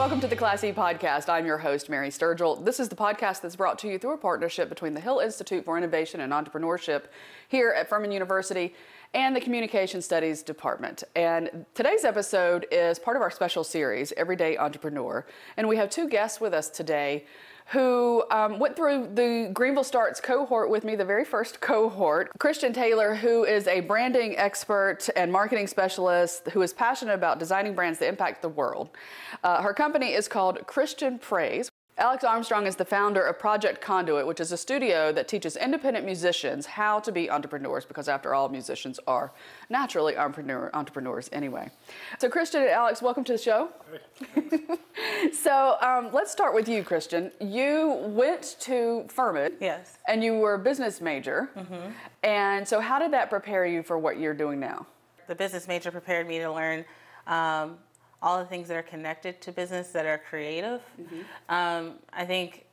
Welcome to the Class E Podcast. I'm your host, Mary Sturgill. This is the podcast that's brought to you through a partnership between the Hill Institute for Innovation and Entrepreneurship here at Furman University and the Communication Studies Department. And today's episode is part of our special series, Everyday Entrepreneur. And we have two guests with us today who went through the Greenville Starts cohort with me, the very first cohort. Christian Taylor, who is a branding expert and marketing specialist who is passionate about designing brands that impact the world. Her company is called Praize. Alex Armstrong is the founder of Project Conduit, which is a studio that teaches independent musicians how to be entrepreneurs, because after all, musicians are naturally entrepreneurs anyway. So Christian and Alex, welcome to the show. Hey. So let's start with you, Christian. You went to Furman. Yes. And you were a business major. Mm-hmm. And so how did that prepare you for what you're doing now? The business major prepared me to learn all the things that are connected to business that are creative. Mm-hmm. I think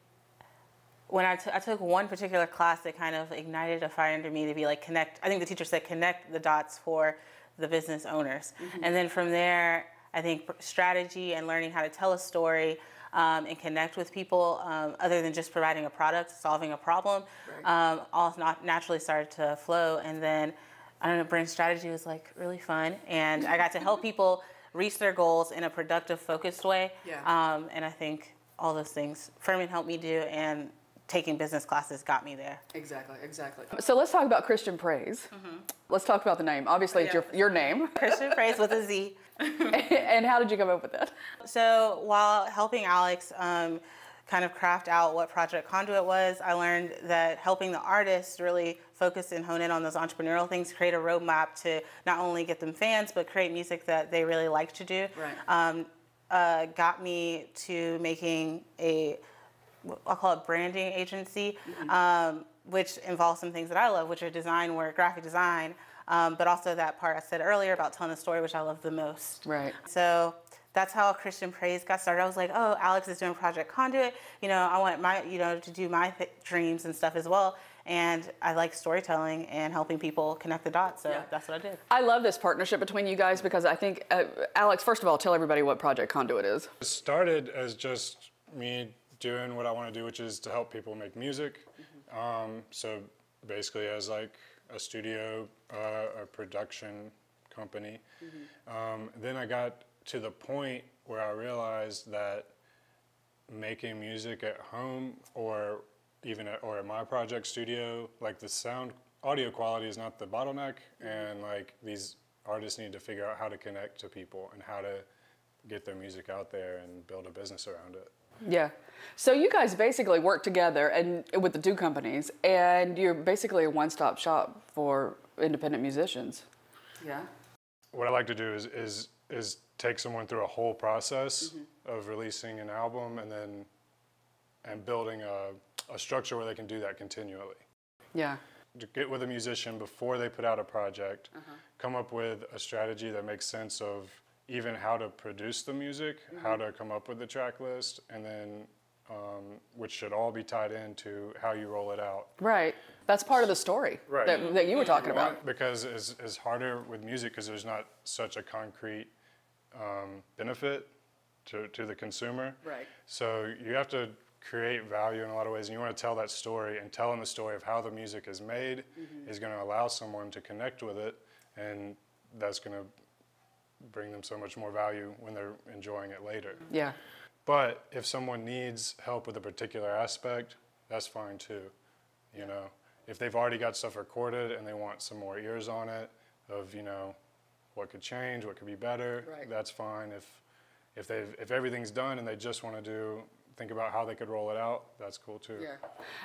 when I took one particular class that kind of ignited a fire under me to be like connect. I think the teacher said connect the dots for the business owners. Mm-hmm. And then from there, I think strategy and learning how to tell a story and connect with people other than just providing a product, solving a problem, right. All naturally started to flow. And then, I don't know, brand strategy was like really fun. And I got to help people reach their goals in a productive, focused way. Yeah. And I think all those things Furman helped me do, and taking business classes got me there. Exactly. So let's talk about Christian Praize. Mm-hmm. Let's talk about the name. Obviously, it's your name. Christian Praize with a Z. And how did you come up with that? So while helping Alex kind of craft out what Project Conduit was, I learned that helping the artists really focus and hone in on those entrepreneurial things, create a roadmap to not only get them fans, but create music that they really like to do, right. Got me to making I'll call it branding agency, mm-hmm. Which involves some things that I love, which are design work, graphic design, but also that part I said earlier about telling a story, which I love the most. Right. So that's how Christian Praize got started. I was like, oh, Alex is doing Project Conduit. I want to do my dreams and stuff as well. And I like storytelling and helping people connect the dots. So That's what I did. I love this partnership between you guys because I think, Alex, first of all, tell everybody what Project Conduit is. It started as just me doing what I want to do, which is to help people make music. Mm-hmm. So basically as like a studio, a production company. Mm-hmm. Then I got to the point where I realized that making music at home or at my project studio, like the audio quality is not the bottleneck, and like these artists need to figure out how to connect to people and how to get their music out there and build a business around it. Yeah. So you guys basically work together and with the two companies, and you're basically a one-stop shop for independent musicians. Yeah. What I like to do is take someone through a whole process mm-hmm. of releasing an album and building a structure where they can do that continually. Yeah. To get with a musician before they put out a project, come up with a strategy that makes sense of even how to produce the music, mm-hmm. how to come up with the track list, and then which should all be tied into how you roll it out. Right. That's part of the story right. that you were talking about. Because it's harder with music because there's not such a concrete benefit to the consumer. Right. So you have to create value in a lot of ways, and you want to tell that story, and telling the story of how the music is made mm-hmm. is going to allow someone to connect with it, and that's going to bring them so much more value when they're enjoying it later. Yeah. But if someone needs help with a particular aspect, that's fine too. If they've already got stuff recorded and they want some more ears on it of, what could change, what could be better, right. That's fine. If everything's done and they just want to think about how they could roll it out, that's cool too. Yeah.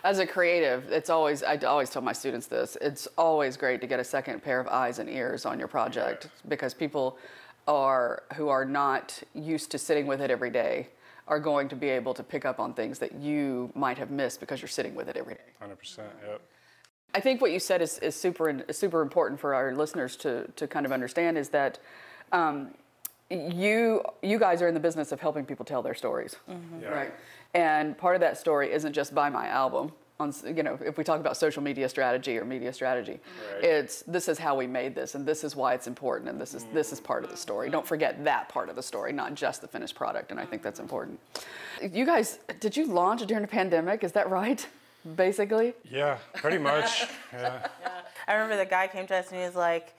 As a creative, I always tell my students this, it's always great to get a second pair of eyes and ears on your project, right. Because people who are not used to sitting with it every day are going to be able to pick up on things that you might have missed because you're sitting with it every day. 100%, yep. I think what you said is super important for our listeners to kind of understand is that you guys are in the business of helping people tell their stories, mm-hmm. Yeah. Right? And part of that story isn't just buy my album. on, you know, if we talk about social media strategy or media strategy, it's this is how we made this, and this is why it's important, and this is part of the story. Don't forget that part of the story, not just the finished product, and I think that's important. You guys, did you launch during the pandemic? Is that right? Basically? Yeah, pretty much. Yeah. I remember the guy came to us and he was like,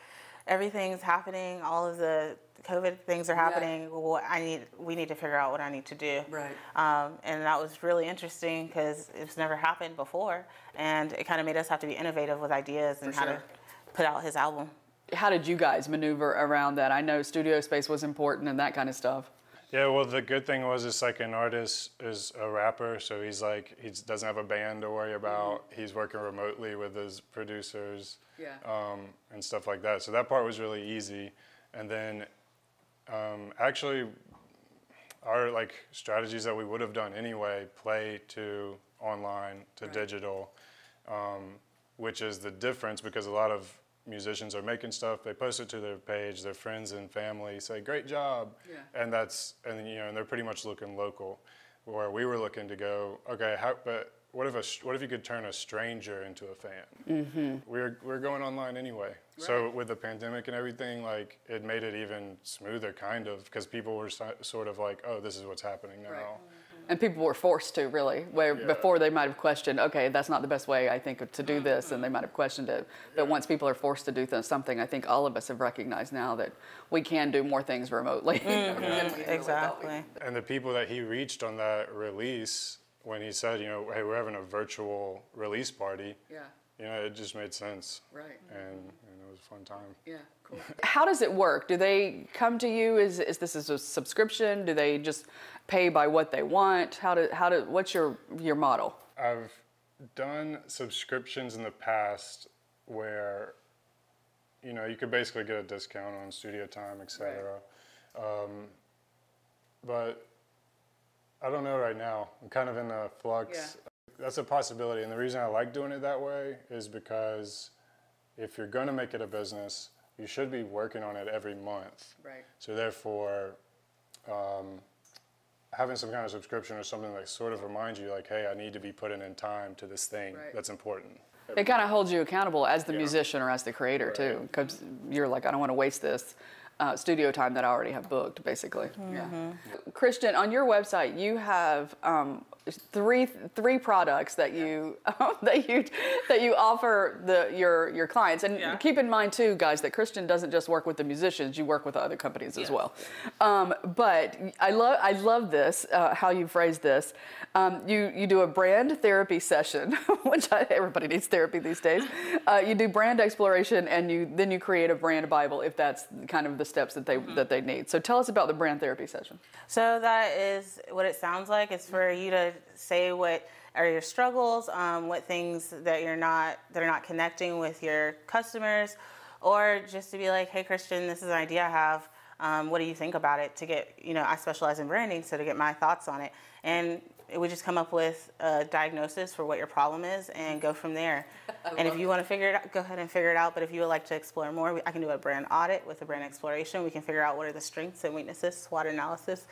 everything's happening, all of the COVID things are happening. Well, we need to figure out what I need to do. Right. And that was really interesting because it's never happened before, and it kind of made us have to be innovative with ideas and how to put out his album. How did you guys maneuver around that? I know studio space was important and that kind of stuff. Yeah, well, the good thing was it's like an artist is a rapper, so he's like, he doesn't have a band to worry about. He's working remotely with his producers and stuff like that. So that part was really easy. And then actually our like strategies that we would have done anyway play to online, to digital, which is the difference because a lot of musicians are making stuff, they post it to their page, their friends and family say, great job. And you know, and they're pretty much looking local. Where we were looking to go, okay, but what if you could turn a stranger into a fan? We're going online anyway. So with the pandemic and everything, like it made it even smoother kind of, because people were sort of like, oh, this is what's happening now. And people were forced to really, where before they might have questioned, okay, that's not the best way, I think, to do this, and they might have questioned it. But once people are forced to do something, I think all of us have recognized now that we can do more things remotely. Exactly. And the people that he reached on that release, when he said, you know, hey, we're having a virtual release party, you know, it just made sense. Right. And it was a fun time. Yeah, cool. How does it work? Do they come to you? Is this a subscription? Do they just pay by what they want? What's your model? I've done subscriptions in the past where, you know, you could basically get a discount on studio time, etc. But I don't know right now. I'm kind of in a flux. That's a possibility, and the reason I like doing it that way is because if you're going to make it a business, you should be working on it every month. Right. So therefore, having some kind of subscription or something that sort of reminds you, like, hey, I need to be putting in time to this thing that's important. It kind of holds you accountable as the musician or as the creator too, because you're like, I don't want to waste this studio time that I already have booked, basically. Christian, on your website, you have three products that you that you offer your clients, and keep in mind too, guys, that Christian doesn't just work with the musicians; you work with other companies as well. But I love this how you phrase this. You do a brand therapy session, which everybody needs therapy these days. You do brand exploration, and then you create a brand Bible if that's kind of the steps that they need. So tell us about the brand therapy session. So that is what it sounds like. It's for you to say what are your struggles, what things that are not connecting with your customers, or just to be like, hey Christian, this is an idea I have. What do you think about it? To get, you know, I specialize in branding, so to get my thoughts on it. And we just come up with a diagnosis for what your problem is and go from there. And if you want to figure it out, go ahead and figure it out. But if you would like to explore more, I can do a brand audit with a brand exploration. We can figure out what are the strengths and weaknesses, SWOT analysis.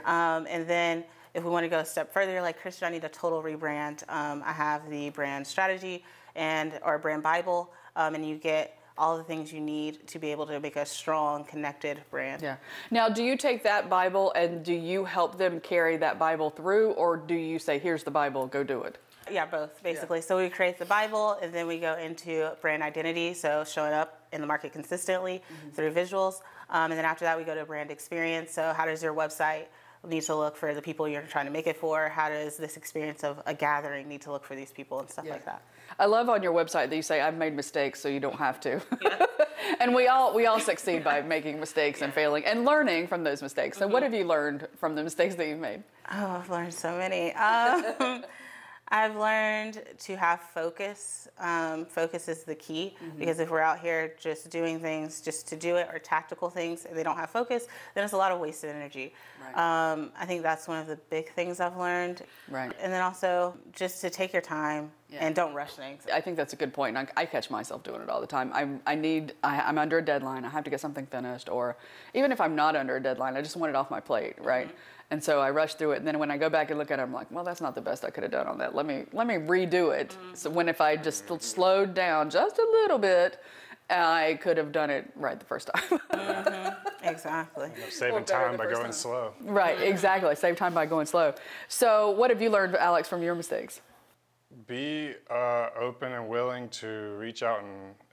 And then if we want to go a step further, like Christian, I need a total rebrand. I have the brand strategy or brand Bible, and you get all the things you need to be able to make a strong, connected brand. Yeah. Now, do you take that Bible and do you help them carry that Bible through, or do you say, here's the Bible, go do it? Yeah, both, basically. So we create the Bible, and then we go into brand identity, so showing up in the market consistently through visuals. And then after that, we go to brand experience. So how does your website need to look for the people you're trying to make it for? How does this experience of a gathering need to look for these people and stuff like that? I love on your website that you say, I've made mistakes, so you don't have to. And we all succeed by making mistakes and failing and learning from those mistakes. So what have you learned from the mistakes that you've made? Oh, I've learned so many. I've learned to have focus. Focus is the key, because if we're out here just doing things just to do it, or tactical things, and they don't have focus, then it's a lot of wasted energy. I think that's one of the big things I've learned. And then also just to take your time and don't rush things. I think that's a good point. I catch myself doing it all the time. I'm under a deadline. I have to get something finished, or even if I'm not under a deadline, I just want it off my plate, right? And so I rush through it, and then when I go back and look at it, I'm like, well, that's not the best I could have done on that. Let me redo it. So if I just slowed down just a little bit, I could have done it right the first time. Exactly. Saving time by going slow. Right, exactly. Save time by going slow. So what have you learned, Alex, from your mistakes? Be open and willing to reach out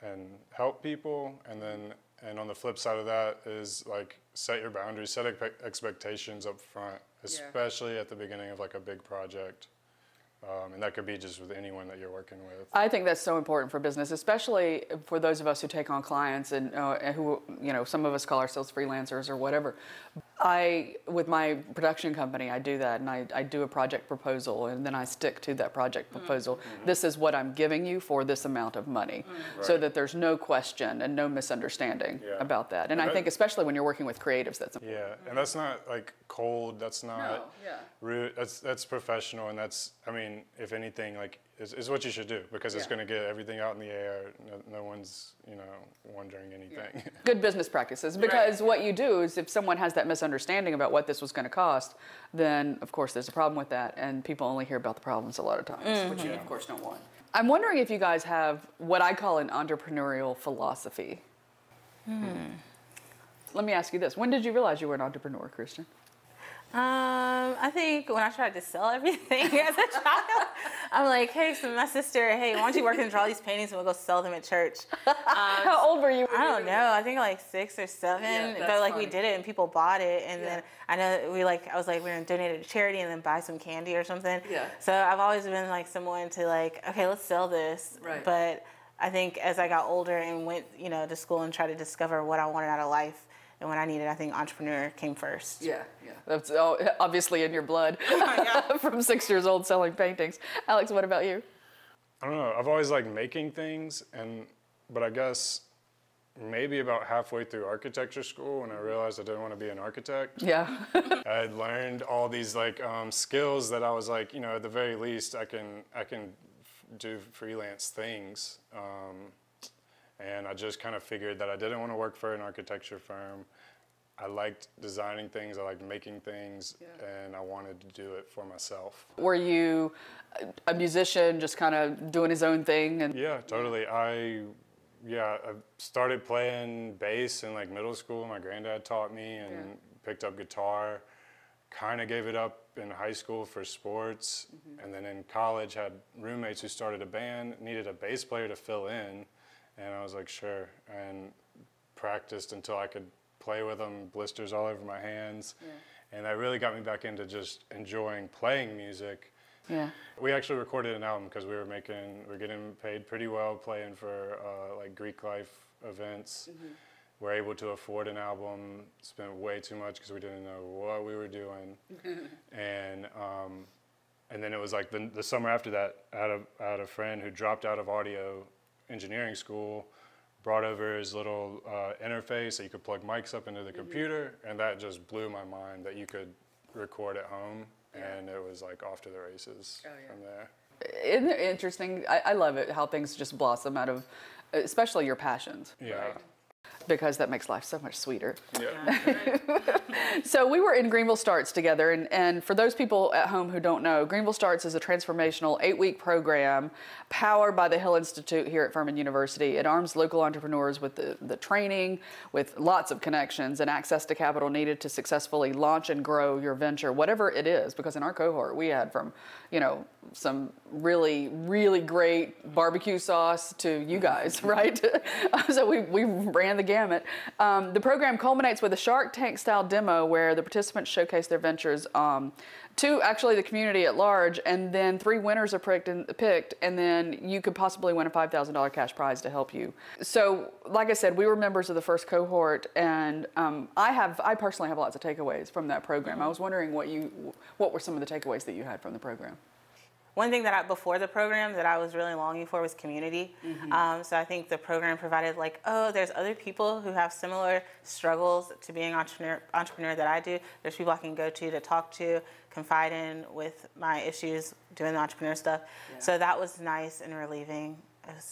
and help people, and on the flip side of that is like set your boundaries, set expectations up front, especially at the beginning of like a big project. And that could be just with anyone that you're working with. I think that's so important for business, especially for those of us who take on clients and who, some of us call ourselves freelancers or whatever. With my production company, I do that, and I do a project proposal, and then I stick to that project proposal. This is what I'm giving you for this amount of money, so that there's no question and no misunderstanding about that. And I think especially when you're working with creatives, that's important. Yeah, and that's not like cold, that's not rude, that's professional, and that's, I mean, if anything, like, is what you should do, because it's going to get everything out in the air. No one's, wondering anything. Good business practices, because what you do is if someone has that misunderstanding about what this was going to cost, then of course there's a problem with that, and people only hear about the problems a lot of times, which you of course don't want. I'm wondering if you guys have what I call an entrepreneurial philosophy. Let me ask you this. When did you realize you were an entrepreneur, Christian? I think when I tried to sell everything as a child, I'm like, hey, so my sister, hey, why don't you work and draw these paintings and we'll go sell them at church. How old were you? I don't know. I think like 6 or 7. But like funny. We did it and people bought it, and then I know I was like, we're gonna donate it to charity and then buy some candy or something. Yeah. So I've always been like someone to like, okay, let's sell this. Right. But I think as I got older and went, to school and tried to discover what I wanted out of life, and when I needed, I think entrepreneur came first. Yeah. That's obviously in your blood from 6 years old selling paintings. Alex, what about you? I don't know. I've always liked making things, but I guess maybe about halfway through architecture school when I realized I didn't want to be an architect. Yeah. I had learned all these like skills that I was like, at the very least I can do freelance things. And I just kind of figured that I didn't want to work for an architecture firm. I liked designing things, I liked making things, and I wanted to do it for myself. Were you a musician just kind of doing his own thing? Yeah, totally. I started playing bass in like middle school. My granddad taught me, and picked up guitar. Kind of gave it up in high school for sports. And then in college had roommates who started a band, needed a bass player to fill in. And I was like, sure, and practiced until I could play with them, blisters all over my hands. And that really got me back into just enjoying playing music. Yeah. We actually recorded an album because we're getting paid pretty well playing for like Greek life events. We're able to afford an album, spent way too much because we didn't know what we were doing. And then it was like the summer after that, I had a friend who dropped out of audio engineering school, brought over his little interface that you could plug mics up into the computer, and that just blew my mind that you could record at home, and it was like off to the races from there. Isn't it interesting? I love it how things just blossom out of, especially your passions. Yeah. Right? Because that makes life so much sweeter. Yeah. So we were in Greenville Starts together, and for those people at home who don't know, Greenville Starts is a transformational 8-week program powered by the Hill Institute here at Furman University. It arms local entrepreneurs with the training, with lots of connections and access to capital needed to successfully launch and grow your venture, whatever it is, because in our cohort we had from, some really, really great barbecue sauce to you guys, right? So we ran the gamut. The program culminates with a Shark Tank style demo where the participants showcase their ventures to actually the community at large, and then 3 winners are picked, and then you could possibly win a $5,000 cash prize to help you. So like I said, we were members of the first cohort, and I personally have lots of takeaways from that program. I was wondering what were some of the takeaways that you had from the program? one thing that before the program that I was really longing for was community. So I think the program provided like, oh, there's other people who have similar struggles to being an entrepreneur that I do. There's people I can go to talk to, confide in with my issues, doing the entrepreneur stuff. Yeah. So that was nice and relieving.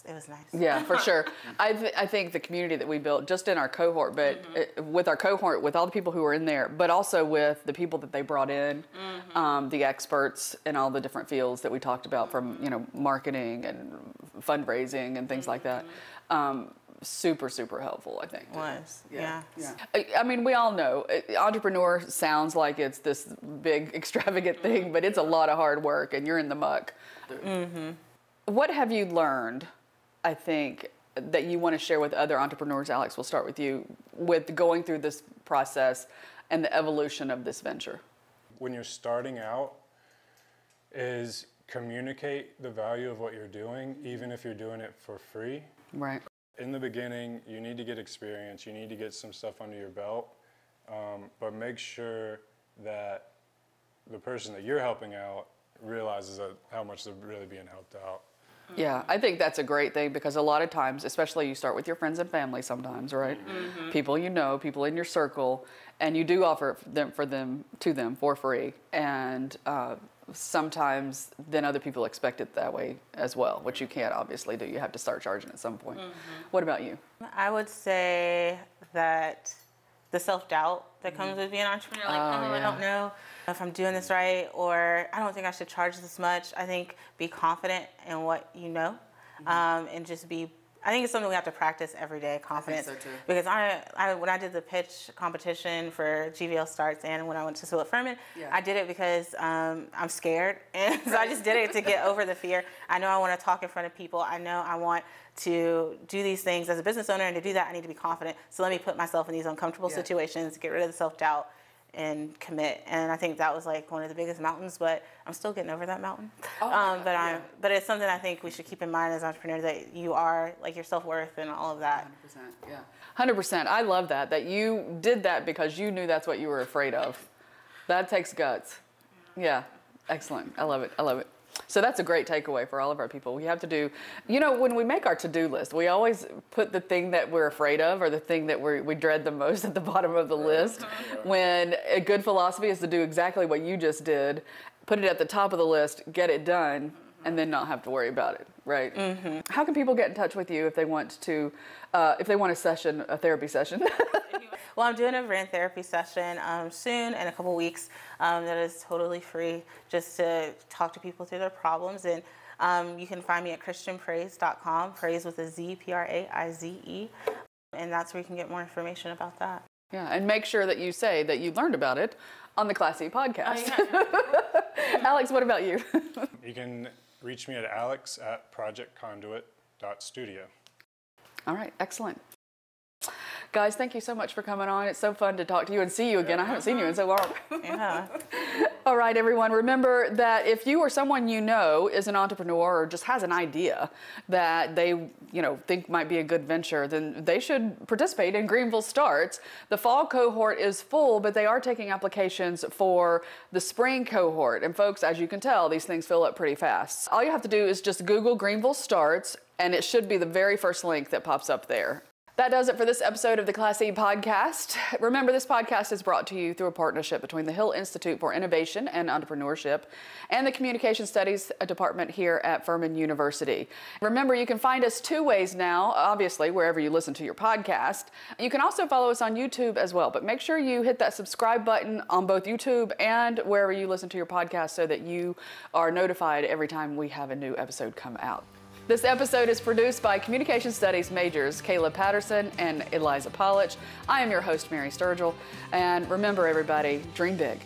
It was nice. Yeah, for sure. I think the community that we built just in our cohort, but with our cohort, with all the people who were in there, but also with the people that they brought in, the experts in all the different fields that we talked about, from marketing and fundraising and things like that. Super, super helpful, I think. It was, yeah. I mean, we all know entrepreneur sounds like it's this big, extravagant thing, but it's a lot of hard work, and you're in the muck. What have you learned, I think, that you want to share with other entrepreneurs? Alex, we'll start with you, with going through this process and the evolution of this venture. When you're starting out, is communicate the value of what you're doing, even if you're doing it for free. Right. In the beginning, you need to get experience, you need to get some stuff under your belt, but make sure that the person that you're helping out realizes that how much they're really being helped out. Yeah, I think that's a great thing, because a lot of times, especially you start with your friends and family sometimes, right? People you know, people in your circle, and you do offer to them for free. And sometimes then other people expect it that way as well, which you can't obviously do. You have to start charging at some point. What about you? I would say that the self-doubt that comes with being an entrepreneur, like, I don't know if I'm doing this right, or I don't think I should charge this much. I think be confident in what you know, and just be, I think it's something we have to practice every day, confidence. I think so too. Because when I did the pitch competition for GVL Starts and when I went to school at Furman, I did it because I'm scared, and so I just did it to get over the fear. I know I want to talk in front of people. I know I want to do these things as a business owner, and to do that I need to be confident. So let me put myself in these uncomfortable situations, get rid of the self-doubt, and commit. And I think that was like one of the biggest mountains, but I'm still getting over that mountain. But it's something I think we should keep in mind as entrepreneurs, that you are, like, your self-worth and all of that. 100%, yeah. 100%. I love that you did that because you knew that's what you were afraid of. That takes guts. Yeah, excellent. I love it. I love it. So that's a great takeaway for all of our people. We have to do, when we make our to-do list, we always put the thing that we're afraid of, or the thing that we dread the most, at the bottom of the list. When a good philosophy is to do exactly what you just did, put it at the top of the list, get it done, and then not have to worry about it, right? How can people get in touch with you if they want to, if they want a therapy session? Well, I'm doing a brand therapy session soon, in a couple weeks, that is totally free, just to talk to people through their problems. And you can find me at christianpraize.com, Praize with a Z, Praize. And that's where you can get more information about that. Yeah, and make sure that you say that you learned about it on the Class E podcast. Alex, what about you? You can reach me at alex@projectconduit.studio. All right, excellent. Guys, thank you so much for coming on. It's so fun to talk to you and see you again. I haven't seen you in so long. All right, everyone. Remember that if you or someone you know is an entrepreneur, or just has an idea that they, think might be a good venture, then they should participate in Greenville Starts. The fall cohort is full, but they are taking applications for the spring cohort. And folks, as you can tell, these things fill up pretty fast. All you have to do is just Google Greenville Starts, and it should be the very first link that pops up there. That does it for this episode of the Class E podcast. Remember, this podcast is brought to you through a partnership between the Hill Institute for Innovation and Entrepreneurship and the Communication Studies Department here at Furman University. Remember, you can find us two ways now, obviously, wherever you listen to your podcast. You can also follow us on YouTube as well, but make sure you hit that subscribe button on both YouTube and wherever you listen to your podcast so that you are notified every time we have a new episode come out. This episode is produced by Communication Studies majors Kayla Patterson and Eliza Polich. I am your host, Mary Sturgill. And remember, everybody, dream big.